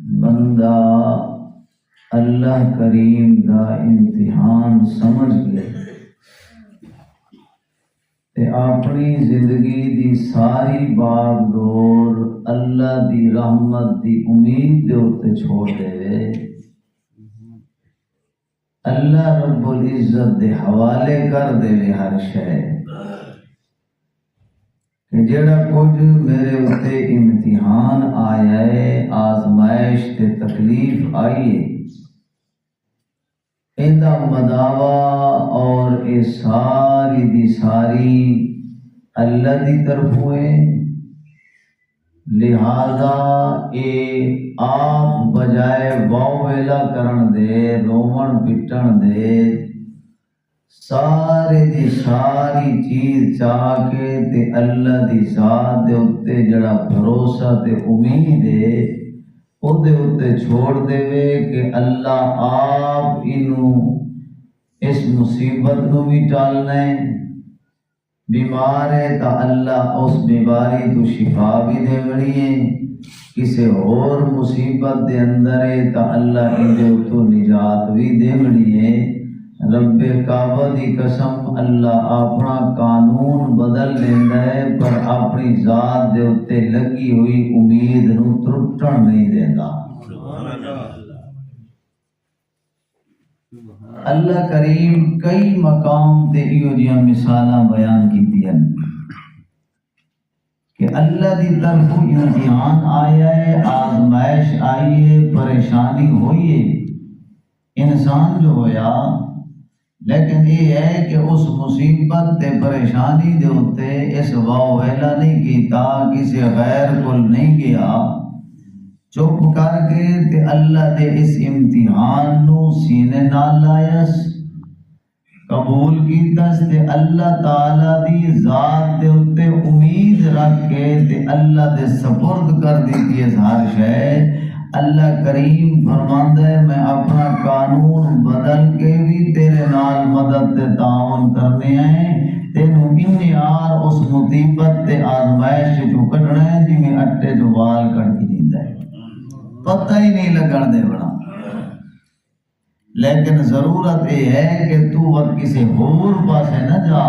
بندہ اللہ کریم دا امتحان سمجھ گئے تے اپنی زندگی دی ساری باغ دور اللہ دی رحمت دی امید دے اتے چھوڑ دے، اللہ رب العزت دے حوالے کر دے ہر شے کہ جڑا کچھ میرے اتے امتحان آیا ہے، آزمائش تے تکلیف آئی ہے، ایندا مداوا اور اے ساری دی ساری اللہ دی طرف ہوئے، لہذا اے آپ بجائے واو ویلا کرن دے، رومن پٹن دے، سارے دی ساری چیز چاہ کے تے اللہ دی ذات دے اتے جڑا بھروسہ تے امید ہے او دے اتے چھوڑ دے کہ اللہ آپ انہوں اس مصیبت نو بھی ٹالنا ہے، بیمار ہے تا اللہ اس بیماری تو شفا بھی دے بڑی ہے، کسے اور مصیبت دے اندر ہے تا اللہ انہے تو نجات بھی دے بڑی ہے۔ رب کعبہ دی قسم اللہ اپنا قانون بدل لیندہ ہے پر اپنی ذات دے اتے لگی ہوئی امید نو ترٹن نہیں دیتا۔ اللہ کریم کئی مقام تے ایو جیاں مثالاں بیان کیتی ہیں کہ اللہ دی طرف امتحان آیا ہے، آزمائش آئی ہے، پریشانی ہوئی ہے، انسان جو ہویا، لیکن یہ ہے کہ اس مصیبت تے پریشانی دے ہوتے اس واو ویلا نہیں کیتا، کسی غیر کل نہیں گیا، چپ کر کے تے اللہ دے اس امتحان نو سینے نال لائس، قبول کیتس تے اللہ تعالیٰ دی ذات دے ہوتے امید رکھ کے تے اللہ دے سپرد کر دیتی ہے ہر شے۔ اللہ کریم فرماندا ہے میں اپنا قانون بدل کے بھی تیرے نال مدد تے تعاون کرنے ہیں، تینوں انیار اس مصیبت تے آزمائش جو کٹنا ہے جی میں اٹے جو وال کٹ کے دیندا ہے، پتہ ہی نہیں لگن دے بڑا، لیکن ضرورت یہ ہے کہ تو وقت کسی اور پاسے نہ جا،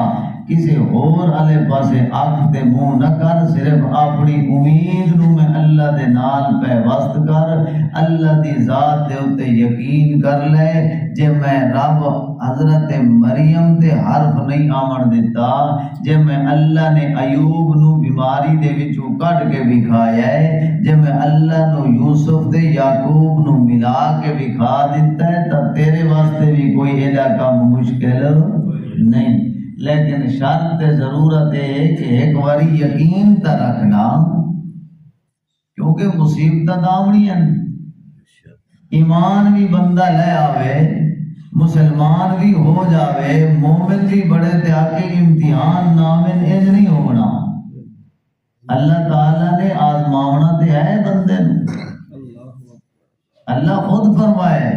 کسی اور علی پاسے آنکھ تے منہ نہ کر، صرف اپنی امید نو میں اللہ دے نال پیوست کر، اللہ دی ذات دے اتے یقین کر لے، جے میں رب حضرت مریم تے حرف نہیں آمن دیتا، جے میں اللہ نے ایوب نو بیماری دے وچوں کٹ کے بکھایا ہے، جے میں اللہ نو یوسف تے یعقوب نو ملا کے بکھا دیتا ہے تب تیرے واسطے بھی کوئی ایڈا کام مشکل نہیں، لیکن شرط ضرورت ہے کہ ایک باری یقین تا رکھنا، کیونکہ مصیبت دامنی ہیں، ایمان بھی بندہ لے آوے، مسلمان بھی ہو جاوے، مومن بھی بڑے تے آکے امتحان نامن انج نہیں ہونا، اللہ تعالیٰ نے آزماونا تے ہے بندے اللہ خود فرمائے،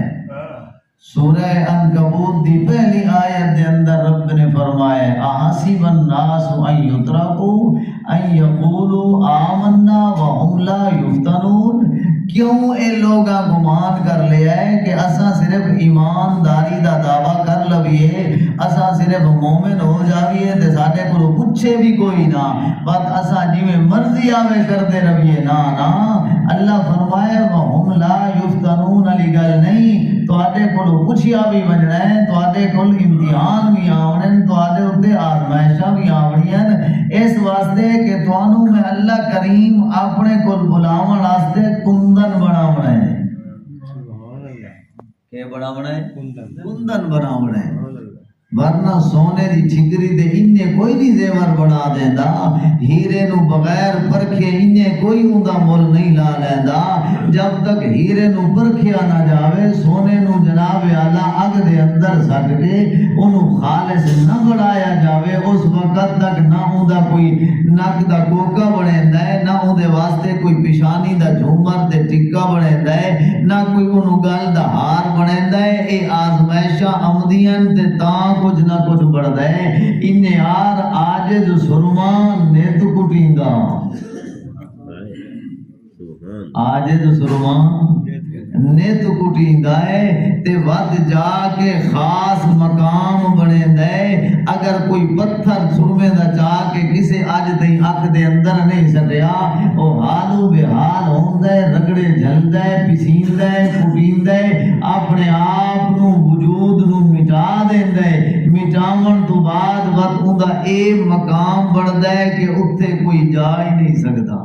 سورہ عنکبوت دی پہلی آیت دے اندر رب نے فرمائے احسب الناس ان یترکوا ان یقولوا آمنا وهم لا یفتنون، کیوں اے لوگاں گمان کر لیا ہے کہ اساں صرف ایمانداری دا دعویٰ کر لویے، اساں صرف مومن ہو جاویے تے ساڈے کولوں پوچھے بھی کوئی نہ، بس اساں جویں مرضی آوے کردے رویے، نا نا، اللہ فرمائے وهم لا یفتنون علی گل نہیں، تواڈے کولوں پوچھیا بھی بننا ہے، تواڈے کول امتحان بھی آونے، تواڈے اوتے آزمائشاں بھی آونیاں، اس واسطے کہ تانوں میں اللہ کریم اپنے کول بلاون واسطے کندن بناونا ہے، کہ بناونا ہے کندن بناونا ہے، ورنہ سونے دی ٹھگری دے انہیں کوئی نہیں زیور بنا دیندا، ہیرے نو بغیر پرکھے انہیں کوئی اوندا مول نہیں لا لیندا، جب تک ہیرے نو پرکھیا نہ جاوے، سونے نو جناب اعلیٰ اگ دے اندر سٹ کے انہوں خالص نہ بڑھایا جاوے، اس وقت تک نہ اوندا کوئی نک دا کوکا بنیندا ہے، نہ اندے واسطے کوئی پیشانی دا جھومر تے ٹکا بنیندا ہے، نہ کوئی انہوں گل دا ہار بنیندا ہے، اے آزمائشاں آمدیاں تے تاں کچھ نہ کچھ بڑھدا ہے، انہیں آر آجز سرمان نیت کٹینگا، آجز سرمان نت کٹیندا ہے تے ود جا کے خاص مقام بنیندا ہے۔ اگر کوئی پتھر سرمے دا چاہ کے کسے اج تئی اکھ دے اندر نہیں سٹیا او حالو بے حال ہوندا ہے، رگڑے جلدا ہے، پسیندا ہے، کٹیندا ہے، اپنے آپ نو وجود نو مٹا دیندا ہے۔ مٹاون تو بعد ود اوندا اے مقام بندا ہے کہ اتھے کوئی جا ہی نہیں سکدا۔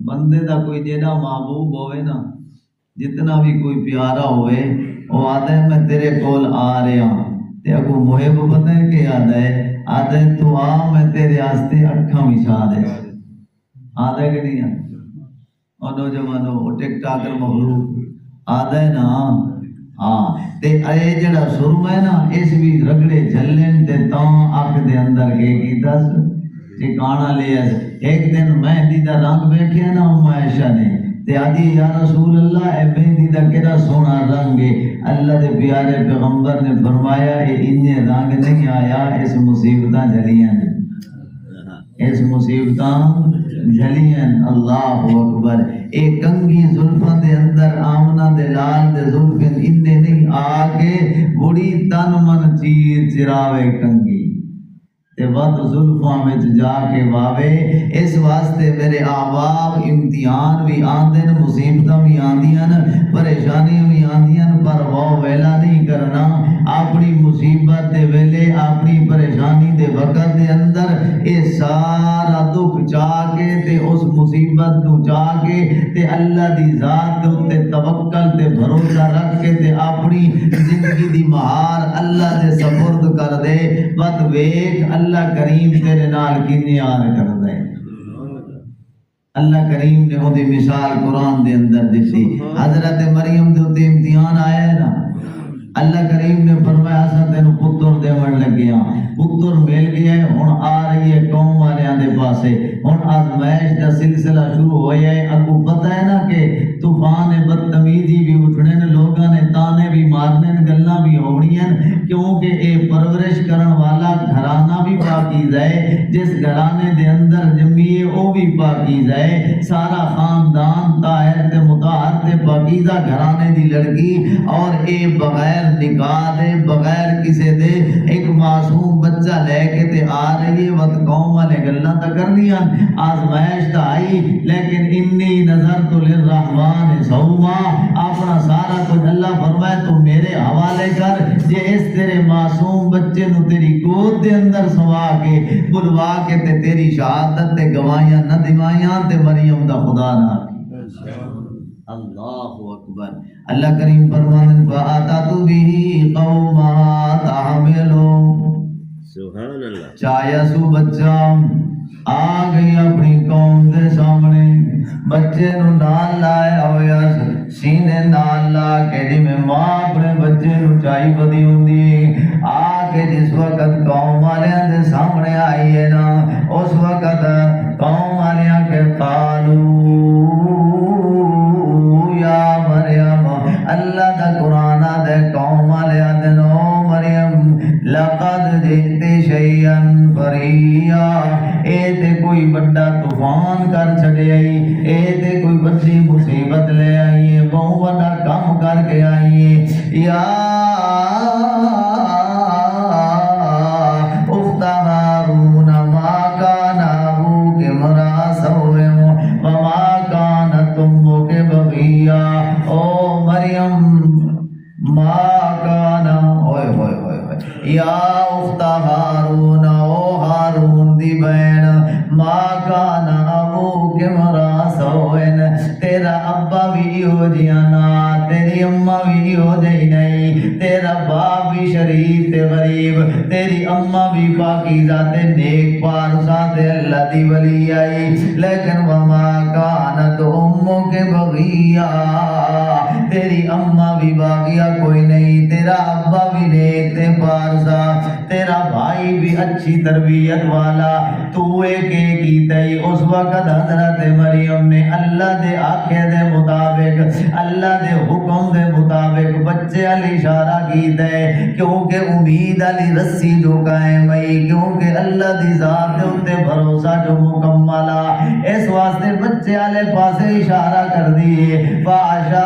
بندے دا کوئی جیڑا محبوب ہوئے نا، جتنا بھی کوئی پیارا ہوئے، وہ آدھے میں تیرے کول آ رہا تے اگو محب پتہ ہے کہ آدھے تو آ میں تیرے آستے اکھاں بچھا دے، آدھے کہ نہیں آدھے؟ اور نوجوانوں وہ ٹک ٹاکر مخلوق آدھے نا تے اے جڑا سرما ہے نا اس بھی رگڑے جھلن تے تاں اکھ دے اندر کی دس ٹھکانا لیا۔ ایک دن مہندی دا رنگ ویکھیا نا ام عائشہ نے تے آدھی یا رسول اللہ اے مہندی دا کیڑا سونا رنگ ہے۔ اللہ دے پیارے پیغمبر نے فرمایا اے انجے رنگ نہیں آیا، اس مصیبتاں جھلیاں نے، اس مصیبتاں جھلیاں۔ اللہ اکبر۔ اے کنگھی زلفاں دے اندر آمنہ دے لال دے زلفیں اننے نہیں آ کے بڑی تن من چیر چراوے کنگھی تے ود زلفاں وچ جا کے واوے۔ اس واسطے میرے احباب امتحان بھی آندن، مصیبتاں بھی آندیاں، پریشانیاں بھی آندیاں، پر وہ ویلا نہیں کرنا۔ اپنی مصیبت دے ویلے، اپنی پریشانی دے وقت دے اندر اے سارا دکھ چاہ کے تے اس مصیبت نو چاہ کے تے اللہ دی ذات دے اوتے توکل تے بھروسہ رکھ کے تے اپنی زندگی دی مہار اللہ دے سپرد کر دے۔ بد ویکھ اللہ کریم تیرے نال کنے آر کردا ہے۔ اللہ کریم نے وہ دی مثال قرآن دے اندر دتی۔ حضرت مریم دے اوتے امتحان آیا ہے نا، اللہ کریم نے فرمایا اساں تینوں پتر دیون لگے ہاں، پتر مل گیا ہے، ہن آ رہی ہے قوم والیاں دے پاسے، ہن آزمائش دا سلسلہ شروع ہویا ہے۔ اگوں پتہ ہے نا کہ طوفان بدتمیزی بھی اٹھنے نے، لوگاں نے تانے بھی مارنے نے، گلاں بھی ہونیاں، کیونکہ اے پرورش کرن والا گھرانہ بھی پاکیزہ ہے، جس گھرانے دے اندر جمیے او بھی پاکیزہ ہے، سارا خاندان طاہر تے مطہر تے پاکیزہ گھرانے دی لڑکی، اور اے بغیر نکاح دے، بغیر کسے دے ایک معصوم بچہ لے کے تے آ رہی ہے۔ وقت قوم والے گلاں تا کرنیاں، آزمائش تا آئی، لیکن انی نظرت للرحمن صوما، اپنا سارا کچھ اللہ فرمائے تو میرے حوالے کر، جے اس تیرے معصوم بچے نو تیری گود دے اندر سوا کے بلوا کے تے تیری شہادت تے گواہیاں نہ دیوائیاں تے مریم دا خدا نہ کی۔ اللہ اکبر۔ اللہ کریم فرمانے فَأَتَتْ بِهِ قَوْمَهَا تَحْمِلُهُ، سبحان اللہ۔ چایا سو بچہ آ گئی اپنی قوم دے سامنے، بچے نو نال لایا ہویا سینے نال لا کے، جی میں ماں اپنے بچے نو چائی بدی ہوندی، آ کے جس وقت قوم والیاں دے سامنے آئی ہے نا، اس وقت قوم والیاں کے قالو یا مریم، اللہ دا قرآن دے قوم والیاں دے نو مریم لقد جئت شیئا فریا، اے تے کوئی بڑا طوفان کر چھڑے آئی، اے تے کوئی بڑی مصیبت لے آئی ہے، بہت بڑا کام کر کے آئی ہے۔ یا اخت ہارون ما کان ابوک امرأ سوء وما کانت امک بغیا، او مریم ما کان ہوئے ہوئے ہوئے ہوئے، یا اخت ہارون، او ہارون دی بہن، ما کان ابوک امرأ سوء، تیرا ابا بھی ہو جانا، تیری اماں بھی ہو جائی نہیں، تیرا باپ بھی شریف تے غریب، تیری اماں بھی پاکیزہ تے نیک پارسا تے اللہ دی ولی آئی، لیکن وما کانت امک بغیا، تیری اماں بھی باغیہ کوئی نہیں، تیرا ابا بھی نیک تے پارسا، تیرا بھائی بھی اچھی تربیت والا، تو ایک ایک کیتا ہی۔ اس وقت حضرت مریم نے اللہ دے آکھے دے مطابق، اللہ دے حکم دے مطابق بچے علی اشارہ کیتا ہے، کیونکہ امید علی رسی جو قائم ہے، کیونکہ اللہ دی ذات دے اتے بھروسہ جو مکمل ہے، اس واسطے بچے والے پاسے اشارہ کر دیے۔ فاشارت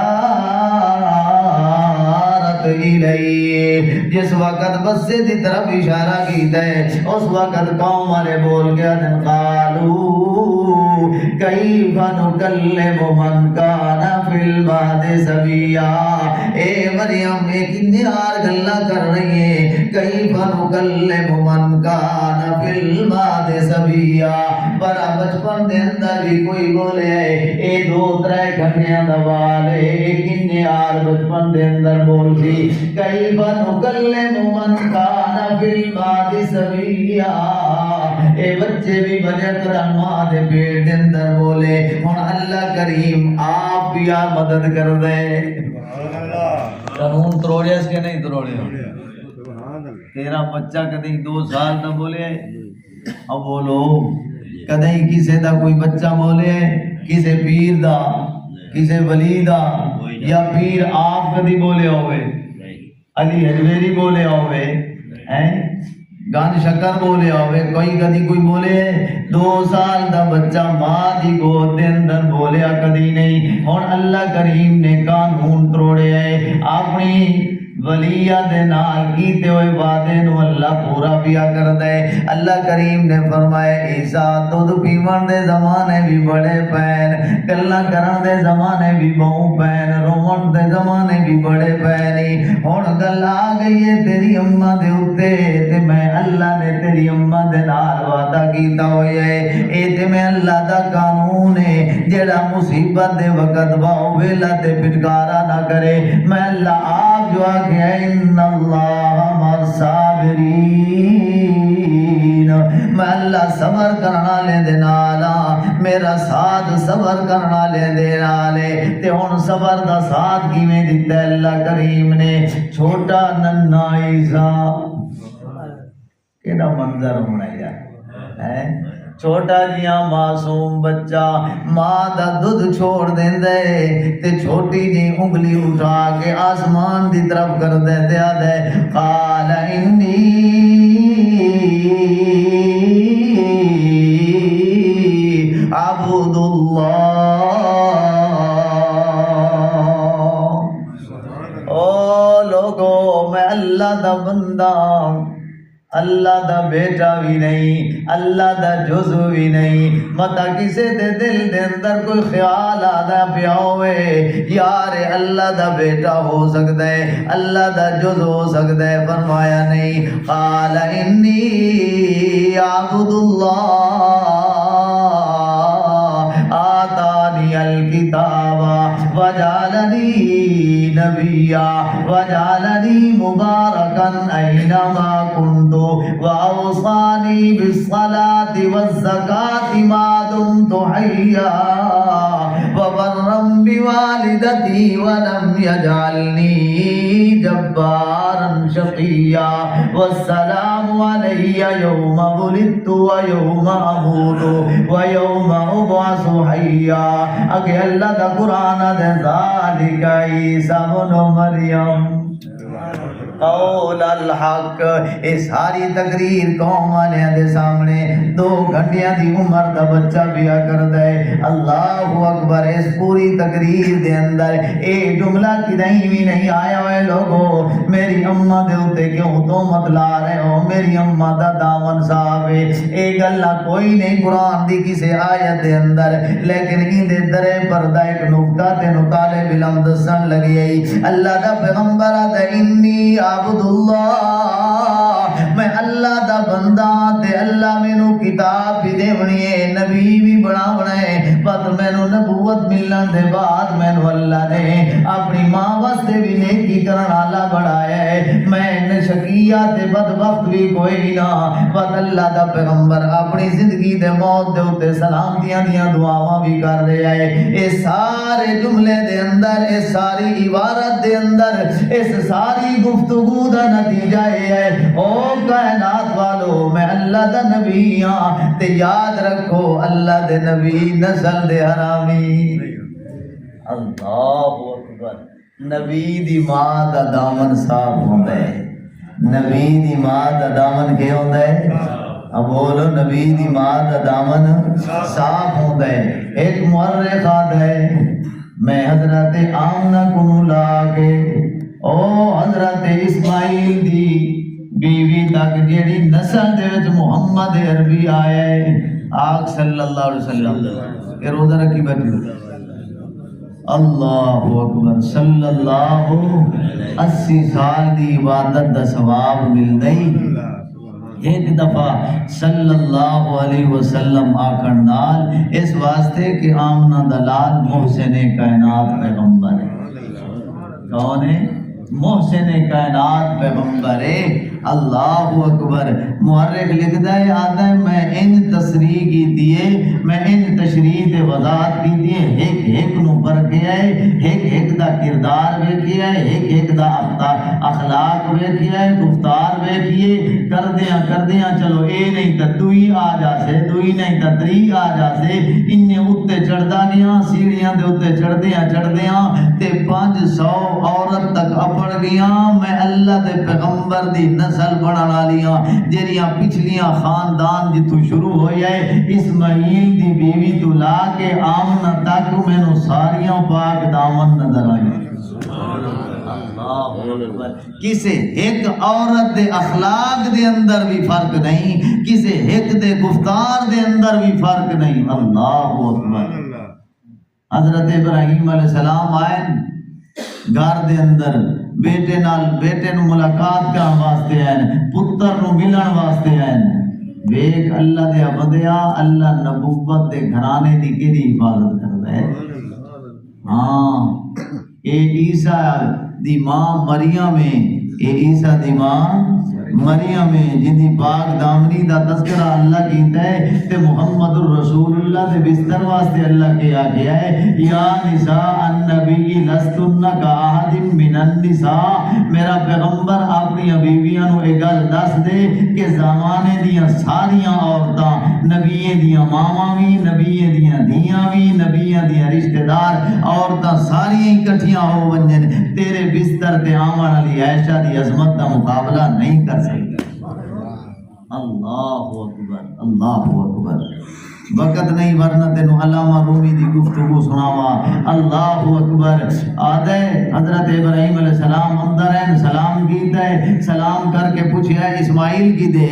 الیہ، جس وقت بچے دی طرف اشارہ کیتا ہے اس وقت قوم والے بول گیا دن قالو کیف نکلم من کان فی المہد صبیا۔ اے مریم ایک نہار گلا کر رہی ہے، کیف نکلم من کان فی المہد صبیا، بڑا بچپن دے اندر بھی کوئی بولے اے دو ترے گھنٹیاں دوالے ایک نہار بچپن دے اندر بول سی کیف نکلم من کان فی المہد صبیا۔ اے بچے بھی بڑے قدم ماں دے پیٹ دے اندر بولے، ہن اللہ کریم آپ بھی آ مدد کر دے۔ قانون تروڑیا اس کے نہیں تروڑیا؟ تیرا بچہ کدیں 2 سال نہ بولے اب بولو، کدیں کسے دا کوئی بچہ بولے کسے پیر دا کسے ولی دا، یا پیر آپ کدی بولے ہوئے، علی حجویری بولے ہوئے، گان شکر بولے ہوئے، کوئی کدی کوئی بولے 2 سال دا بچہ ماں دی گود دے اندر بولیا کدی نہیں۔ ہن اللہ کریم نے قانون توڑے ہے، اپنی ولیہ دے نال کیتے ہوئے وعدے نو اللہ پورا پیا کر دے۔ اللہ کریم نے فرمایا عیسیٰ دودھ پیون دے زمانے بھی بڑے پین، گلاں کرن دے زمانے بھی بہوں پین، روون دے زمانے بھی بڑے پین۔ ہن گل آ گئی ہے تیری اماں دے اوتے، تے میں اللہ نے تیری اماں دے نال وعدہ کیتا ہویا ہے، اے تے میں اللہ دا قانون ہے جڑا مصیبت دے وقت باو ویلا تے پھٹکارا نہ کرے۔ میں اللہ آپ جو آگے ان اللہ مع الصابرین، میں اللہ صبر کرنا لے دے نالا، میرا ساتھ صبر کرنا لے دے نالے۔ تے ہن صبر دا ساتھ کیویں دتا ہے اللہ کریم نے؟ چھوٹا ننھا عیسیٰ، کیڑا منظر ہونا یار، چھوٹا جیاں معصوم بچہ ماں دا دودھ چھوڑ دیندے تے چھوٹی جی انگلی اٹھا کے آسمان دی طرف کر دے تے آدھے قال انی عبد اللہ۔ او لوگو میں اللہ دا بندہ، اللہ دا بیٹا بھی نہیں، اللہ دا جزو بھی نہیں۔ متا کسے دے دل دے اندر کوئی خیال آدھا پیا ہوئے یار اللہ دا بیٹا ہو سکتا ہے، اللہ دا جز ہو سکتا ہے، فرمایا نہیں۔ قال انی عبد اللہ آتانی الکتاب وجعلنی نبیا وجعلنی مبارکا اینما کنت واوصانی بالصلاة والزکاة ما دمت حیا وبرا بوالدتی ولم یجعلنی جبارا شقیا والسلام علی یوم ولدت ویوم اموت ویوم ابعث حیا۔ اگے اللہ دا قرآن دے ذالک عیسیٰ ابن مریم قول الحق۔ اے ساری تقریر قوم والے دے سامنے 2 گھنٹیاں دی عمر دا بچہ بیا کر دے۔ اللہ اکبر۔ اس پوری تقریر دے اندر اے جملہ کدیں بھی نہیں آیا ہوئے لوگوں میری اماں دے اوتے کیوں تہمت لا رہے ہو، میری اماں دا دامن صاف ہے، اے گلا کوئی نہیں قرآن دی کسے آیت دے اندر، لیکن ان دے درے پردہ ایک نقطہ تے طالب علم دسن لگی ہے۔ اللہ دا پیغمبر آدھا انی عبد اللہ، میں اللہ دا بندہ تے اللہ مینوں کتاب بھی دیونی ہے، نبی بھی بناونا ہے، بس مینوں نبوت ملن دے بعد مینوں اللہ نے اپنی ماں واسطے بھی نیکی کرن والا بڑھایا ہے. میں شقیہ تے بدبخت بھی کوئی نہ. بس اللہ دا پیغمبر اپنی زندگی دے موت دے اوتے سلامتیاں دیاں دعاواں بھی کر رہا ہے. اس سارے جملے دے اندر، اس ساری عبارت دے اندر، اس ساری گفتگو دا نتیجہ یہ ہے او کائنات والو میں اللہ دا نبی ہاں تے یاد رکھو اللہ دے نبی نسل دے حرامی. اللہ اکبر. نبی دی ماں دا دامن صاف ہوندا ہے. نبی دی ماں دا دامن کیا ہوندا ہے؟ اب بولو نبی دی ماں دا دامن صاف ہوندا ہے. ایک مورخ آتا ہے میں حضرت آمنہ کو لا کے او حضرت اسماعیل دی بیوی تک جیڑی نسل دے وچ محمد عربی آیا ہے آگ صلی اللہ علیہ وسلم کہ روزہ رکھی بیٹھی اللہ اکبر صلی اللہ 80 سال دی عبادت دا ثواب مل گئی. ایک دفعہ صلی اللہ علیہ وسلم آکھن نال اس واسطے کہ آمنہ دلال محسن کائنات پیغمبر ہے. کون ہے؟ محسن کائنات پیغمبر ہے. اللہ اکبر. مورخ لکھتا ہے آتا ہے میں ان تصریح کی دیے میں ان تشریح دے وضاحت کی دیے ایک ایک نو پرکھیا ہے ایک ایک دا کردار ویکھیا ہے ایک ایک دا اخلاق ویکھیا ہے گفتار ویکھیے کردیاں چلو اے نہیں تا دوئی آ جاسے دوئی نہیں تا تری آ جاسے انہیں اتے چڑھدا گیا سیڑھیاں دے اتے چڑھدیاں تے 500 عورت تک اپڑ گیا. میں اللہ دے پیغمبر دی نسل بنا والیاں جیڑیاں پچھلیاں خاندان جتوں شروع ہوئی ہے اسماعیل دی بیوی تو لا کے آمنہ تک مینوں ساریاں پاک دامن نظر آئی. کسے ایک عورت دے اخلاق دے اندر بھی فرق نہیں کسے ایک دے گفتار دے اندر بھی فرق نہیں. اللہ اکبر. حضرت ابراہیم علیہ السلام آئے گھر دے اندر بیٹے نو ملاقات کرن واسطے آئے پتر نو ملن واسطے آئے. ویک اللہ دے بندیا اللہ نبوت دے گھرانے دی کیڑی حفاظت کردا ہے. ہاں اے عیسیٰ دی ماں مریم ہے. اے عیسیٰ دی ماں مریم ہے جن دی پاک دامنی دا تذکرہ اللہ کیتا ہے تے محمد الرسول اللہ دے بستر واسطے اللہ کیا گیا ہے یا نساء النبی لستن کا احد من النساء. میرا پیغمبر اپنی بیویاں نو ایک گل دس دے کہ زمانے دیاں ساریاں عورتاں نبیوں دیاں ماواں وی نبیوں دیاں دھیاں وی نبیوں دیاں رشتہ دار عورتاں ساریاں اکٹھیاں ہو ونجن تیرے بستر تے آون والی عائشہ دی عظمت دا مقابلہ نہیں کر سکتے. اللہ اکبر. اللہ اکبر. وقت نہیں ورنہ تینوں علامہ رومی دی گفتگو سناوا. اللہ اکبر. آدھے حضرت ابراہیم علیہ السلام اندر ہیں سلام کیتا ہے سلام کر کے پوچھیا اسماعیل کی دے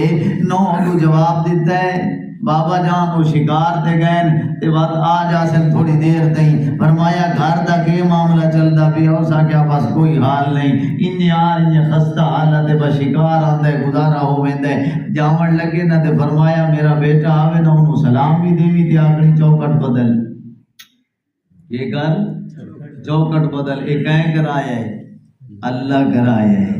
نو کو جواب دیتا ہے بابا جان وہ شکار تے گئے تے بات آ جا سن تھوڑی دیر تئیں فرمایا گھر دا کے معاملہ چلدا پیا اس آکھیا بس کوئی حال نہیں ان یار ان خستہ حالت بس شکار آندا گزارا ہو ویندا جاون لگے نہ تے فرمایا میرا بیٹا آوے نہ انہوں سلام بھی دیوی تے آکھنی چوکٹ بدل یہ کر چوکٹ بدل ایک کہیں کرایا ہے اللہ کرایا ہے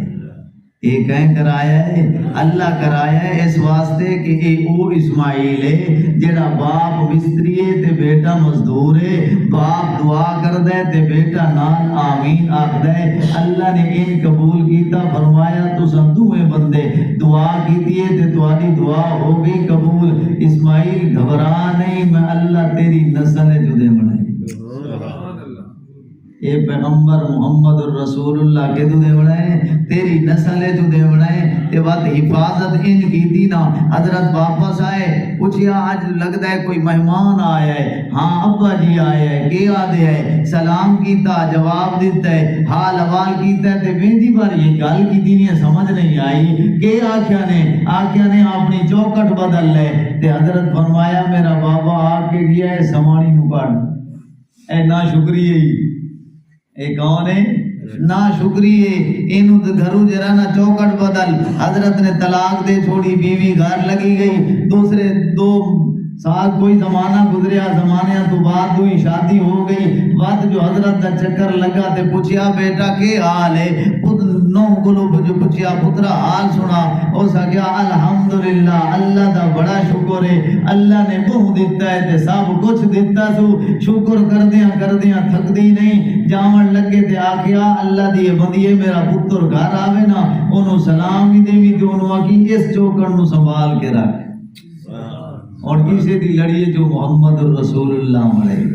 ایک کہیں کرایا ہے اللہ کرایا ہے اس واسطے کہ اے او اسماعیل ہے جڑا باپ مستری ہے تے بیٹا مزدور ہے باپ دعا کردا ہے تے بیٹا نال آمین آکھدا ہے. اللہ نے ان قبول کیتا فرمایا تساں دوویں بندے دعا کیتی ہے تے تہاڈی دعا ہو گئی قبول. اسماعیل گھبرا نہیں میں اللہ تیری نسل جدے بنائی اے پیغمبر محمد الرسول اللہ کے دے بنائے تیری نسل جو دے بنائے تے بات حفاظت ان کی تھی نا. حضرت واپس آئے پوچھیا آج لگتا ہے کوئی مہمان آیا ہے ہاں ابا جی آئے ہیں کیا دے ہے سلام کیتا جواب دیتا ہے حال حوال کیتا ہے تے بیندی بار یہ گل کی تھی نہیں سمجھ نہیں آئی کہ آکھیا نے اپنی چوکٹ بدل لے تے حضرت فرمایا میرا بابا آ کے گیا ہے سمانی نو کاٹ اے نا شکریہ ہی اے کون ہے نا شکریہ انہوں تو گھروں جرا نا چوکٹ بدل. حضرت نے طلاق دے چھوڑی بیوی گھر لگی گئی دوسرے 2 ساتھ کوئی زمانہ گزریا، زمانے تو بعد ہوئی شادی ہو گئی، بعد جو حضرت دا چکر لگا تے پوچھیا بیٹا کے حال ہے، نو گلو جو پوچھیا پترا حال سنا، اس کہا الحمدللہ اللہ دا بڑا شکر ہے، اللہ نے منہ دیتا ہے تے سب کچھ دیتا سو، شکر کردیاں تھک دی نہیں، جاون لگے تے آکھیا اللہ دی بندیے میرا پتر گھر آوے نا انہوں سلام ہی دیوی تے انہوں آکی اس چوکر نو سنبھال کے رکھ، اور کسی دی لڑیے جو محمد رسول اللہ علیہ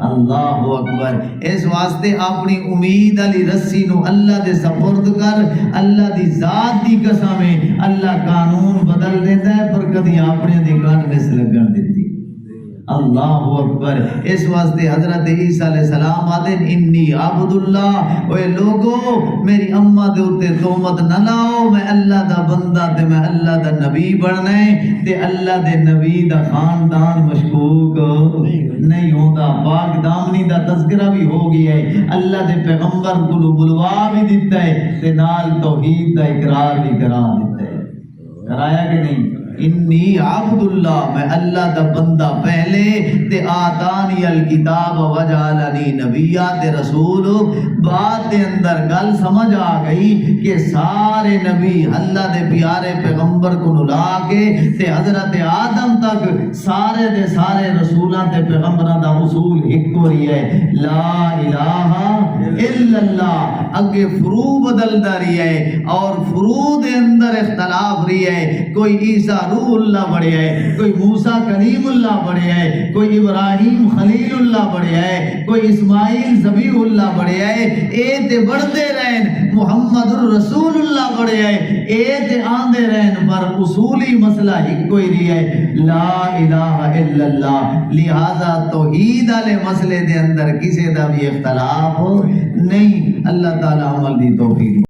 اللہ اکبر۔ اس واسطے اپنی امید علی رسی نو اللہ دے سپرد کر، اللہ دی ذات دی قسم ہے اللہ قانون بدل دیتا ہے پر کدی اپنے دی گھٹ مس لگن دیتی، اللہ اکبر۔ اس واسطے حضرت عیسیٰ علیہ السلام آتے انی عبداللہ، اوے لوگو میری اماں دے اوتے تہمت نہ لاؤ، میں اللہ دا بندہ تے میں اللہ دا نبی بننا ہے تے اللہ دے نبی دا خاندان مشکوک نہیں ہوتا، پاک دامنی دا تذکرہ بھی ہو گیا ہے، اللہ دے پیغمبر کو بلوا بھی دیتا ہے تے نال توحید دا اقرار بھی کرا دیتا ہے، کرایا کہ نہیں؟ انی عبداللہ، میں اللہ دا بندہ پہلے تے آتانی الکتاب وجعلنی نبیہ تے رسول، بعد دے اندر گل سمجھ آ گئی کہ سارے نبی اللہ دے پیارے پیغمبر کو نلا کے تے حضرت آدم تک سارے دے سارے رسولاں تے پیغمبراں دا اصول ایک کو رہی ہے لا الہ الا اللہ، اگے فرو بدلدا رہی ہے اور فرو دے اندر اختلاف رہی ہے، کوئی عیسیٰ روح اللہ بڑھیا ہے، کوئی موسیٰ کلیم اللہ بڑھیا ہے، کوئی ابراہیم خلیل اللہ بڑھیا ہے، کوئی اسماعیل ذبیح اللہ بڑھیا ہے، اے تے بڑھتے رہن محمد الرسول اللہ بڑھیا ہے، اے تے آندے رہن پر اصولی مسئلہ ایک کوئی رہی ہے لا الہ الا اللہ، لہذا توحید والے مسئلے دے اندر کسی دا بھی اختلاف نہیں، اللہ تعالی عمل دی توفیق